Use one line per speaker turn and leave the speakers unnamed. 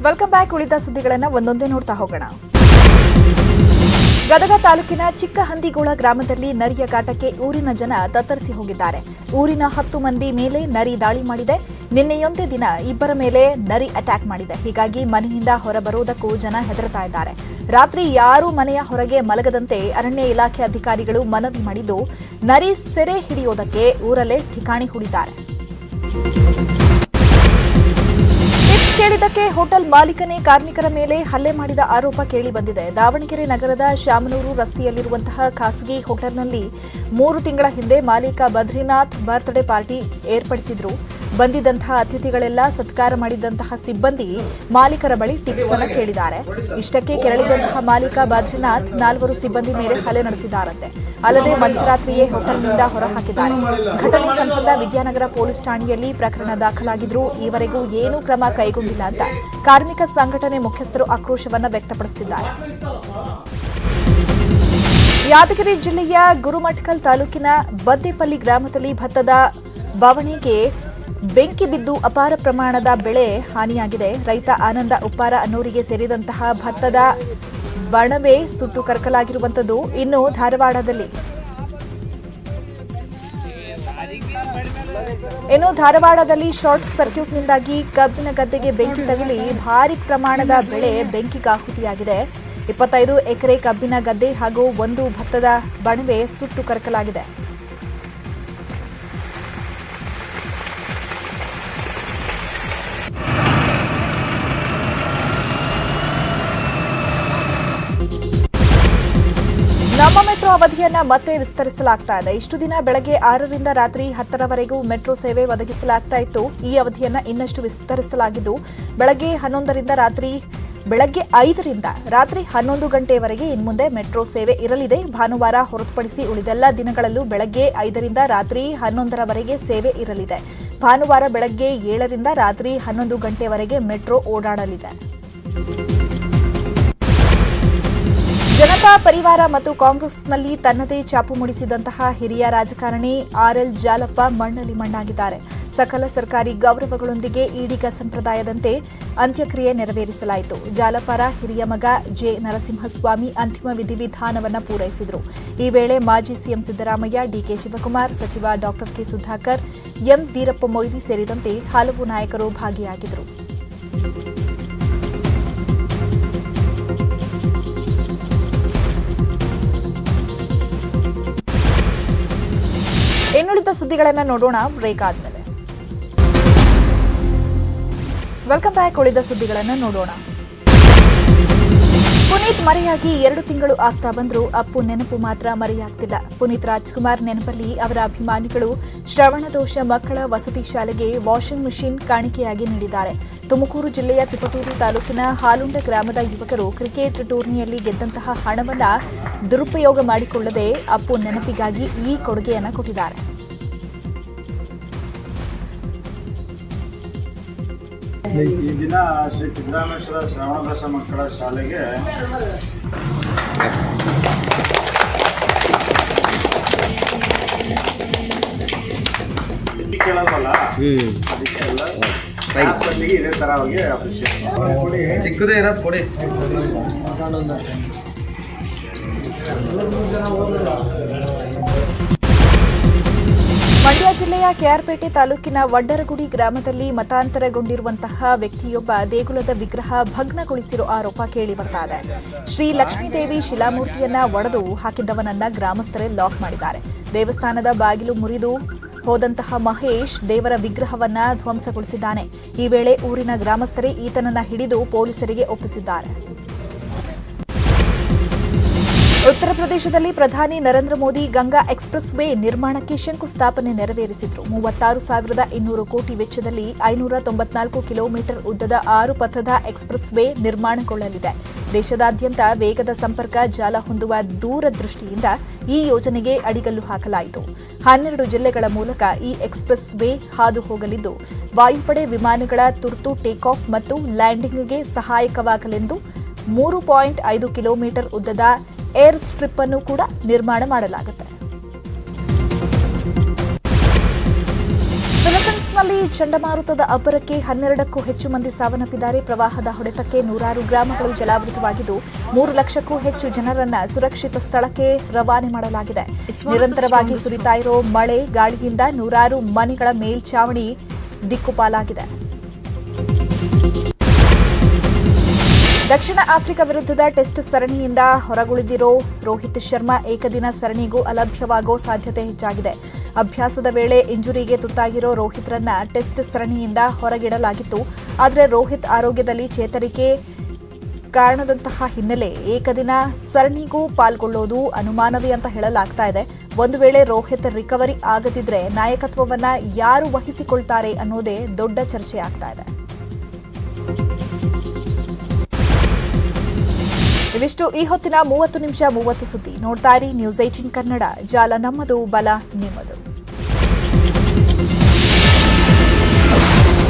Welcome back. ಉಳಿದ ಸುದ್ದಿಗಳನ್ನು ಒಂದೊಂದೇ ನೋಡ್ತಾ ಹೋಗೋಣ. ಗದಗ ತಾಲೂಕಿನ ಚಿಕ್ಕಹಂದಿಗೋಳ ಗ್ರಾಮದಲ್ಲಿ ನರಿಯ ಕಾಟಕ್ಕೆ ಊರಿನ ಜನ ತತ್ತರಿಸಿ ಹೋಗಿದ್ದಾರೆ. ಊರಿನ 10 ಮಂದಿ ಮೇಲೆ ನರಿ ದಾಳಿ ಮಾಡಿದೆ. ನಿನ್ನೆಯೊಂದೇ ದಿನ ಇಬ್ಬರ ಮೇಲೆ ನರಿ ಅಟ್ಯಾಕ್ ಮಾಡಿದೆ. ಹೀಗಾಗಿ ಮನೆಯಿಂದ ಹೊರಬರುವುದಕ್ಕೂ ಜನ ಹೆದರ್ತಾ ಇದ್ದಾರೆ. ರಾತ್ರಿ ಯಾರೂ ಮನೆಯ ಹೊರಗೆ ಮಲಗದಂತೆ ಅರಣ್ಯ ಇಲಾಖೆ ಅಧಿಕಾರಿಗಳು ಮನವಿ ಮಾಡಿದ್ದು, ನರಿ ಸೆರೆ ಹಿಡಿಯೋದಕ್ಕೆ ಊರಲ್ಲೇ ಠಿಕಾಣಿ ಹೂಡಿದ್ದಾರೆ. ಟಿಪ್ಸ್ ಕೇಳಿದ್ದಕ್ಕೆ ಹೋಟೆಲ್ ಮಾಲೀಕನೇ ಕಾರ್ಮಿಕರ ಮೇಲೆ ಹಲ್ಲೆ ಮಾಡಿದ ಆರೋಪ ಕೇಳಿಬಂದಿದೆ. ದಾವಣಗೆರೆ ನಗರದ ಶಾಮನೂರು ರಸ್ತೆಯಲ್ಲಿರುವಂತಹ ಖಾಸಗಿ ಹೋಟೆಲ್ನಲ್ಲಿ 3 ತಿಂಗಳ ಹಿಂದೆ ಮಾಲೀಕ ಬದ್ರಿನಾಥ್ ಬರ್ತ್ಡೇ ಪಾರ್ಟಿ ಏರ್ಪಡಿಸಿದ್ರು. ಬಂದಿದ್ದಂತಹ ಅತಿಥಿಗಳೆಲ್ಲ ಸತ್ಕಾರ ಮಾಡಿದ್ದಂತಹ ಸಿಬ್ಬಂದಿ ಮಾಲೀಕರ ಬಳಿ ಟಿಪ್ಸ್ ಅನ್ನು ಕೇಳಿದ್ದಾರೆ. ಇಷ್ಟಕ್ಕೆ ಕೆರಳಿದಂತಹ ಮಾಲೀಕ ಬದ್ರಿನಾಥ್ 4 ಸಿಬ್ಬಂದಿ ಮೇಲೆ ಹಲ್ಲೆ ನಡೆಸಿದ್ದಾರಂತೆ. ಅಲ್ಲದೆ ಮಧ್ಯರಾತ್ರಿಯೇ ಹೋಟೆಲ್ನಿಂದ ಹೊರಹಾಕಿದ್ದಾರೆ. ಘಟನೆ ಸಂಬಂಧ ವಿದ್ಯಾನಗರ ಪೊಲೀಸ್ ಠಾಣೆಯಲ್ಲಿ ಪ್ರಕರಣ ದಾಖಲಾಗಿದ್ರೂ ಈವರೆಗೂ ಏನೂ ಕ್ರಮ ಕೈಗೊಂಡಿಲ್ಲ ಅಂತ ಕಾರ್ಮಿಕ ಸಂಘಟನೆ ಮುಖ್ಯಸ್ಥರು ಆಕ್ರೋಶವನ್ನು ವ್ಯಕ್ತಪಡಿಸುತ್ತಿದ್ದಾರೆ. ಯಾದಗಿರಿ ಜಿಲ್ಲೆಯ ಗುರುಮಠಕಲ್ ತಾಲೂಕಿನ ಬದ್ದೇಪಲ್ಲಿ ಗ್ರಾಮದಲ್ಲಿ ಭತ್ತದ ಬವಣೆಗೆ ಬೆಂಕಿ ಬಿದ್ದು ಅಪಾರ ಪ್ರಮಾಣದ ಬೆಳೆ ಹಾನಿಯಾಗಿದೆ. ರೈತ ಆನಂದ ಉಪ್ಪಾರ ಅನ್ನೋರಿಗೆ ಸೇರಿದಂತಹ ಭತ್ತದ ಬಣವೆ ಸುಟ್ಟು ಕರಕಲಾಗಿರುವಂಥದ್ದು. ಇನ್ನು ಧಾರವಾಡದಲ್ಲಿ ಶಾರ್ಟ್ ಸರ್ಕ್ಯೂಟ್ನಿಂದಾಗಿ ಕಬ್ಬಿನ ಗದ್ದೆಗೆ ಬೆಂಕಿ ತಗುಲಿ ಭಾರಿ ಪ್ರಮಾಣದ ಬೆಳೆ ಬೆಂಕಿಗಾಹುತಿಯಾಗಿದೆ. 25 ಎಕರೆ ಕಬ್ಬಿನ ಗದ್ದೆ ಹಾಗೂ 1 ಭತ್ತದ ಬಣವೆ ಸುಟ್ಟು ಕರಕಲಾಗಿದೆ. ನಮ್ಮ ಮೆಟ್ರೋ ಅವಧಿಯನ್ನ ಮತ್ತೆ ವಿಸ್ತರಿಸಲಾಗ್ತಾ ಇದೆ. ಇಷ್ಟು ದಿನ ಬೆಳಗ್ಗೆ 6ರಿಂದ ರಾತ್ರಿ 10ರವರೆಗೂ ಮೆಟ್ರೋ ಸೇವೆ ಒದಗಿಸಲಾಗ್ತಾ ಇತ್ತು. ಈ ಅವಧಿಯನ್ನ ಇನ್ನಷ್ಟು ವಿಸ್ತರಿಸಲಾಗಿದ್ದು ಬೆಳಗ್ಗೆ 5ರಿಂದ ರಾತ್ರಿ 11 ಗಂಟೆಯವರೆಗೆ ಇನ್ಮುಂದೆ ಮೆಟ್ರೋ ಸೇವೆ ಇರಲಿದೆ. ಭಾನುವಾರ ಹೊರತುಪಡಿಸಿ ಉಳಿದೆಲ್ಲ ದಿನಗಳಲ್ಲೂ ಬೆಳಗ್ಗೆ 5ರಿಂದ ರಾತ್ರಿ 11ರವರೆಗೆ ಸೇವೆ ಇರಲಿದೆ. ಭಾನುವಾರ ಬೆಳಗ್ಗೆ 7ರಿಂದ ರಾತ್ರಿ 11 ಗಂಟೆವರೆಗೆ ಮೆಟ್ರೋ ಓಡಾಡಲಿದೆ. ಜನತಾ ಪರಿವಾರ ಮತ್ತು ಕಾಂಗ್ರೆಸ್ನಲ್ಲಿ ತನ್ನದೇ ಛಾಪು ಮೂಡಿಸಿದಂತಹ ಹಿರಿಯ ರಾಜಕಾರಣಿ ಆರ್ಎಲ್ ಜಾಲಪ್ಪ ಮಣ್ಣಲ್ಲಿ ಮಣ್ಣಾಗಿದ್ದಾರೆ. ಸಕಲ ಸರ್ಕಾರಿ ಗೌರವಗಳೊಂದಿಗೆ ಈಡಿಗ ಸಂಪ್ರದಾಯದಂತೆ ಅಂತ್ಯಕ್ರಿಯೆ ನೆರವೇರಿಸಲಾಯಿತು. ಜಾಲಪ್ಪರ ಹಿರಿಯ ಮಗ ಜೆ ನರಸಿಂಹಸ್ವಾಮಿ ಅಂತಿಮ ವಿಧಿವಿಧಾನವನ್ನು ಪೂರೈಸಿದರು. ಈ ವೇಳೆ ಮಾಜಿ ಸಿಎಂ ಸಿದ್ದರಾಮಯ್ಯ, ಡಿಕೆ ಶಿವಕುಮಾರ್, ಸಚಿವ ಡಾ ಕೆ ಸುಧಾಕರ್, ಎಂ ವೀರಪ್ಪ ಮೊಯ್ಲಿ ಸೇರಿದಂತೆ ಹಲವು ನಾಯಕರು ಭಾಗಿಯಾಗಿದ್ದರು. ಇನ್ನುಳಿದ ಸುದ್ದಿಗಳನ್ನು ನೋಡೋಣ ಬ್ರೇಕ್ ಆದ್ಮೇಲೆ. Welcome back. ಉಳಿದ ಸುದ್ದಿಗಳನ್ನು ನೋಡೋಣ. ಪುನೀತ್ ಮರೆಯಾಗಿ 2 ತಿಂಗಳು ಆಗ್ತಾ ಬಂದರೂ ಅಪ್ಪು ನೆನಪು ಮಾತ್ರ ಮರೆಯಾಗ್ತಿಲ್ಲ. ಪುನೀತ್ ರಾಜ್ಕುಮಾರ್ ನೆನಪಲ್ಲಿ ಅವರ ಅಭಿಮಾನಿಗಳು ಶ್ರವಣದೋಷ ಮಕ್ಕಳ ವಸತಿ ಶಾಲೆಗೆ ವಾಷಿಂಗ್ ಮೆಷಿನ್ ಕಾಣಿಕೆಯಾಗಿ ನೀಡಿದ್ದಾರೆ. ತುಮಕೂರು ಜಿಲ್ಲೆಯ ತಿಪಟೂರು ತಾಲೂಕಿನ ಹಾಲುಂಡ ಗ್ರಾಮದ ಯುವಕರು ಕ್ರಿಕೆಟ್ ಟೂರ್ನಿಯಲ್ಲಿ ಗೆದ್ದಂತಹ ಹಣವನ್ನು ದುರುಪಯೋಗ ಮಾಡಿಕೊಳ್ಳದೆ ಅಪ್ಪು ನೆನಪಿಗಾಗಿ ಈ ಕೊಡುಗೆಯನ್ನು ಕೊಟ್ಟಿದ್ದಾರೆ.
ಈ ದಿನ ಶ್ರೀ ಸಿದ್ದರಾಮೇಶ್ವರ ಶ್ರವಣದಾಸ ಮಕ್ಕಳ ಶಾಲೆಗೆ ಕೇಳೋದಲ್ಲ, ಅದಕ್ಕೆಲ್ಲ ಇದೇ ತರವಾಗಿ ಅಪ್ರಿಷಿಯೇಟ್
ಚಿಕ್ಕದೇ ಇರೋದು ಕೊಡಿ.
ಮಂಡ್ಯ ಜಿಲ್ಲೆಯ ಕೆಆರ್ಪೇಟೆ ತಾಲೂಕಿನ ವಡ್ಡರಗುಡಿ ಗ್ರಾಮದಲ್ಲಿ ಮತಾಂತರಗೊಂಡಿರುವಂತಹ ವ್ಯಕ್ತಿಯೊಬ್ಬ ದೇಗುಲದ ವಿಗ್ರಹ ಭಗ್ನಗೊಳಿಸಿರೋ ಆರೋಪ ಕೇಳಿಬರ್ತಾ ಇದೆ. ಶ್ರೀ ಲಕ್ಷ್ಮೀದೇವಿ ಶಿಲಾಮೂರ್ತಿಯನ್ನ ಒಡೆದು ಹಾಕಿದ್ದವನನ್ನ ಗ್ರಾಮಸ್ಥರೇ ಲಾಕ್ ಮಾಡಿದ್ದಾರೆ. ದೇವಸ್ಥಾನದ ಬಾಗಿಲು ಮುರಿದು ಹೋದಂತಹ ಮಹೇಶ್ ದೇವರ ವಿಗ್ರಹವನ್ನ ಧ್ವಂಸಗೊಳಿಸಿದ್ದಾನೆ. ಈ ವೇಳೆ ಊರಿನ ಗ್ರಾಮಸ್ಥರೇ ಈತನನ್ನ ಹಿಡಿದು ಪೊಲೀಸರಿಗೆ ಒಪ್ಪಿಸಿದ್ದಾರೆ. ಉತ್ತರ ಪ್ರದೇಶದಲ್ಲಿ ಪ್ರಧಾನಿ ನರೇಂದ್ರ ಮೋದಿ ಗಂಗಾ ಎಕ್ಸ್‌ಪ್ರೆಸ್ ವೇ ನಿರ್ಮಾಣಕ್ಕೆ ಶಂಕುಸ್ಥಾಪನೆ ನೆರವೇರಿಸಿದರು. 36,200 ಕೋಟಿ ವೆಚ್ಚದಲ್ಲಿ 594 ಕಿಲೋಮೀಟರ್ ಉದ್ದದ 6 ಪಥದ ಎಕ್ಸ್‌ಪ್ರೆಸ್ ವೇ ನಿರ್ಮಾಣಗೊಳ್ಳಲಿದೆ. ದೇಶದಾದ್ಯಂತ ವೇಗದ ಸಂಪರ್ಕ ಜಾಲ ಹೊಂದುವ ದೂರದೃಷ್ಟಿಯಿಂದ ಈ ಯೋಜನೆಗೆ ಅಡಿಗಲ್ಲು ಹಾಕಲಾಯಿತು. 12 ಜಿಲ್ಲೆಗಳ ಮೂಲಕ ಈ ಎಕ್ಸ್‌ಪ್ರೆಸ್ ವೇ ಹಾದು ಹೋಗಲಿದ್ದು ವಾಯುಪಡೆ ವಿಮಾನಗಳ ತುರ್ತು ಟೇಕ್ ಆಫ್ ಮತ್ತು ಲ್ಯಾಂಡಿಂಗ್ಗೆ ಸಹಾಯಕವಾಗಲೆಂದು 3.5 ಕಿಲೋಮೀಟರ್ ಉದ್ದದ ಏರ್ ಸ್ಟ್ರಿಪ್ ಅನ್ನು ಕೂಡ ನಿರ್ಮಾಣ ಮಾಡಲಾಗುತ್ತೆ. ಫಿಲಿಪೈನ್ಸ್ನ ಗುಜರಾತ್ನಲ್ಲಿ ಚಂಡಮಾರುತದ ಅಬ್ಬರಕ್ಕೆ 12ಕ್ಕೂ ಹೆಚ್ಚು ಮಂದಿ ಸಾವನ್ನಪ್ಪಿದ್ದಾರೆ. ಪ್ರವಾಹದ ಹೊಡೆತಕ್ಕೆ ನೂರಾರು ಗ್ರಾಮಗಳು ಜಲಾವೃತವಾಗಿದ್ದು 3 ಲಕ್ಷಕ್ಕೂ ಹೆಚ್ಚು ಜನರನ್ನ ಸುರಕ್ಷಿತ ಸ್ಥಳಕ್ಕೆ ರವಾನೆ ಮಾಡಲಾಗಿದೆ. ನಿರಂತರವಾಗಿ ಸುರಿತಾ ಇರೋ ಮಳೆ ಗಾಳಿಯಿಂದ ನೂರಾರು ಮನೆಗಳ ಮೇಲ್ಛಾವಣಿ ದಿಕ್ಕುಪಾಲಾಗಿದೆ. ದಕ್ಷಿಣ ಆಫ್ರಿಕಾ ವಿರುದ್ಧದ ಟೆಸ್ಟ್ ಸರಣಿಯಿಂದ ಹೊರಗುಳಿದಿರೋ ರೋಹಿತ್ ಶರ್ಮಾ ಏಕದಿನ ಸರಣಿಗೂ ಅಲಭ್ಯವಾಗೋ ಸಾಧ್ಯತೆ ಹೆಚ್ಚಾಗಿದೆ. ಅಭ್ಯಾಸದ ವೇಳೆ ಇಂಜುರಿಗೆ ತುತ್ತಾಗಿರೋ ರೋಹಿತ್ರನ್ನ ಟೆಸ್ಟ್ ಸರಣಿಯಿಂದ ಹೊರಗಿಡಲಾಗಿತ್ತು. ಆದರೆ ರೋಹಿತ್ ಆರೋಗ್ಯದಲ್ಲಿ ಚೇತರಿಕೆ ಕಾರಣದಂತಹ ಹಿನ್ನೆಲೆ ಏಕದಿನ ಸರಣಿಗೂ ಪಾಲ್ಗೊಳ್ಳೋದು ಅನುಮಾನವೇ ಅಂತ ಹೇಳಲಾಗ್ತಾ ಇದೆ. ಒಂದು ವೇಳೆ ರೋಹಿತ್ ರಿಕವರಿ ಆಗದಿದ್ರೆ ನಾಯಕತ್ವವನ್ನ ಯಾರು ವಹಿಸಿಕೊಳ್ತಾರೆ ಅನ್ನೋದೇ ದೊಡ್ಡ ಚರ್ಚೆ ಆಗ್ತಾ ಇದೆ. ಇವಿಷ್ಟು ಈ ಹೊತ್ತಿನ 30 ನಿಮಿಷ 30 ಸುದ್ದಿ. ನೋಡ್ತಾ ಇರಿ ನ್ಯೂಸ್ 18 ಕನ್ನಡ. ಜಾಲ ನಮ್ಮದು, ಬಲ ನಿಮ್ಮದು.